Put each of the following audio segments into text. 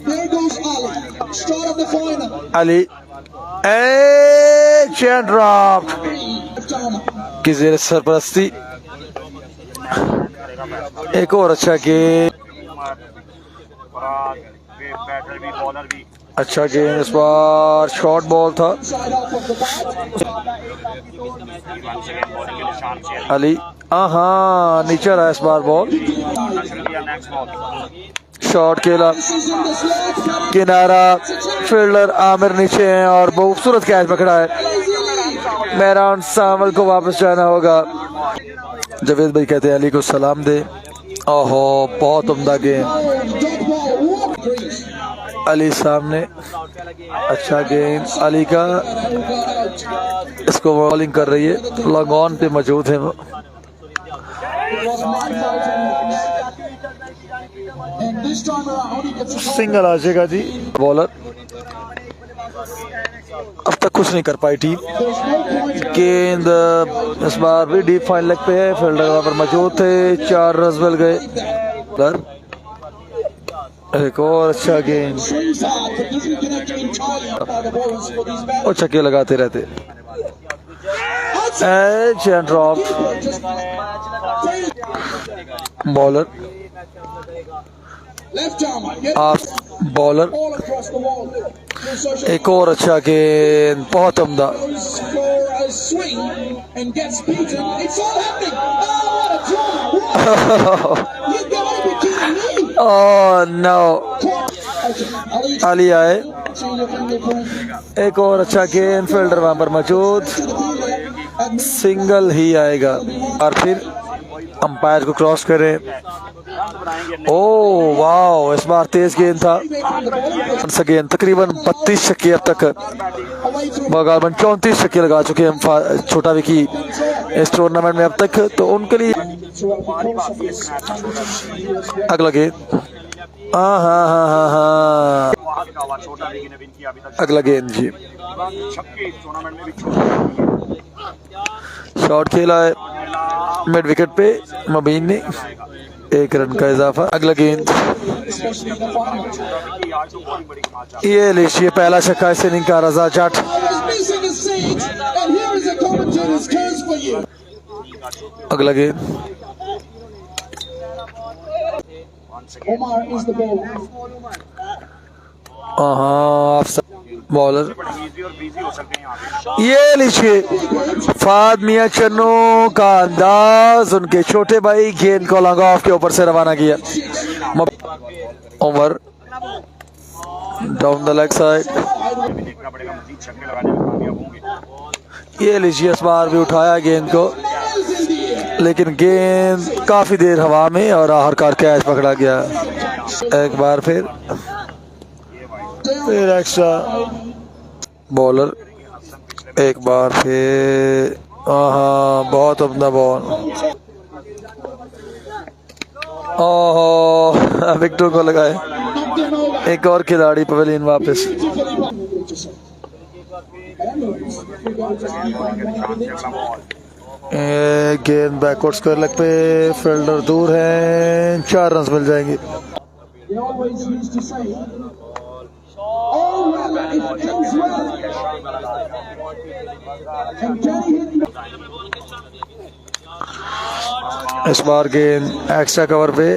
There goes Ali. Start of the final. Ali chain drop की ज़ेर सरपरस्ती। एक और अच्छा गेम, अच्छा गेम इस बार शॉर्ट बॉल था। अली हाँ नीचे रहा इस बार बॉल, शॉट खेला किनारा, फील्डर आमिर नीचे हैं और बहुत खूबसूरत कैच पकड़ा है। मेहरान सावल को वापस जाना होगा। जवेद भाई कहते हैं अली को सलाम दे। ओहो बहुत उम्दा गेम, अली सामने, अच्छा गेम अली का, इसको बॉलिंग कर रही है, लॉन्ग ऑन पे मौजूद है वो। सिंगल आ जाएगा जी। बॉलर अब तक कुछ नहीं कर पाई टीम। गेंद इस बार भी डीप फाइन लेग पे है, फील्डर वहां पर मौजूद थे, 4 रन मिल गए। एक और अच्छा गेंद, और छक्के लगाते रहते। ड्रॉप, बॉलर ऑफ बॉलर, एक और अच्छा गेंद, बहुत उम्दा। ओह नो, अली आए, एक और अच्छा गेंद, फील्डर वहां पर मौजूद, सिंगल ही आएगा और फिर अंपायर को क्रॉस करें। ओह वाह, इस बार तेज गेंद था। गेंद तकरीबन 32 छक्के अब तक, गालबन 34 छक्के लगा चुके हैं छोटा विकी इस टूर्नामेंट में अब तक, तो उनके लिए अगला गेंद, हाँ हाँ हाँ हाँ हाँ, अगला गेंद जी, शॉट खेला है मिड विकेट पे मबीन ने, 1 रन का इजाफा। अगला गेंद, ये लीजिए पहला छक्का इस इनिंग का, रजा जाट। अगला गेंद, बॉलर, ये लीजिए फाद मियां चन्नू का अंदाज, उनके छोटे भाई गेंद को लॉन्ग ऑफ के ऊपर से रवाना किया। Over down the leg side, ये लीजिए इस बार भी उठाया गेंद को, लेकिन गेंद काफी देर हवा में और आखिरकार कैच पकड़ा गया। एक बार फिर एक्स्ट्रा, बॉलर एक बार फिर, हाँ बहुत अपना बॉल, ओह विकेट को लगाए। एक और खिलाड़ी पवेलियन वापस, गेंद बैकवर्ड स्क्वायर लेग पे, फील्डर दूर है, 4 रन मिल जाएंगे। इस बार गेंद एक्स्ट्रा कवर पे,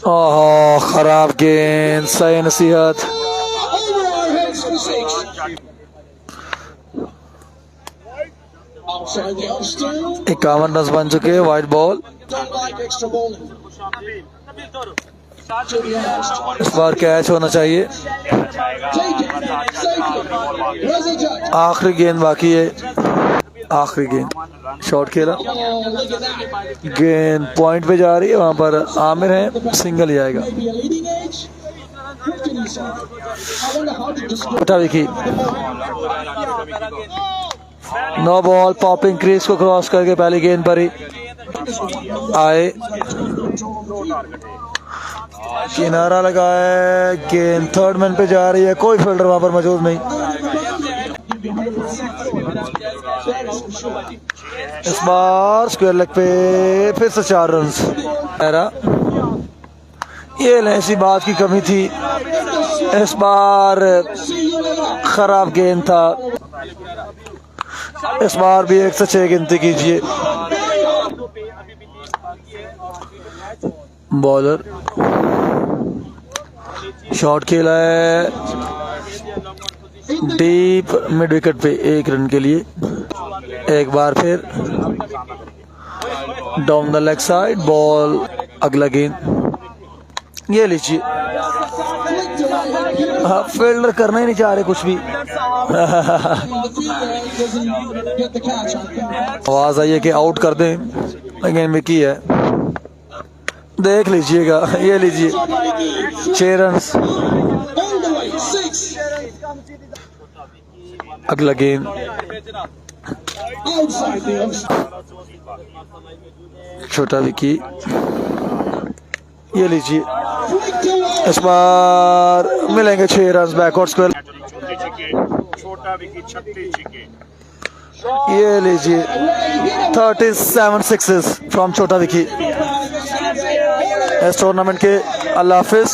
ओह खराब गेंद, सही नसीहत। 51 रन बन चुके हैं, वाइड बॉल। इस बार कैच होना चाहिए, आखिरी गेंद बाकी है, आखिरी गेंद, शॉट खेला, गेंद पॉइंट पे जा रही है, वहां पर आमिर है, सिंगल ही आएगा। उठा विकी, नो बॉल, पॉपिंग क्रीज को क्रॉस करके पहली गेंद पर ही आए, किनारा लगाए, गेंद थर्ड मैन पे जा रही है, कोई फील्डर वहां पर मौजूद नहीं। इस बार स्क्वायर लेग पे फिर से 4 रन। ये ऐसी बात की कमी थी, इस बार खराब गेंद था, इस बार भी 1 से 6 गिनती कीजिए। बॉलर शॉट खेला है डीप मिड विकेट पे 1 रन के लिए। एक बार फिर down the leg side ball, अगला गेंद, ये लीजिए। हाँ, फील्डर करना ही नहीं चाह रहे कुछ भी। आवाज आई है कि आउट कर दें, लेकिन मिकी है, देख लीजिएगा। ये लीजिए 6 रन। अगला गेंद, छोटा विकी, ये लीजिए। इस बार मिलेंगे 6 रन बैकवर्ड स्क्वायर। ये लीजिए 37 सिक्सेस फ्रॉम छोटा विकी। इस टूर्नामेंट के अल्लाह हाफिज।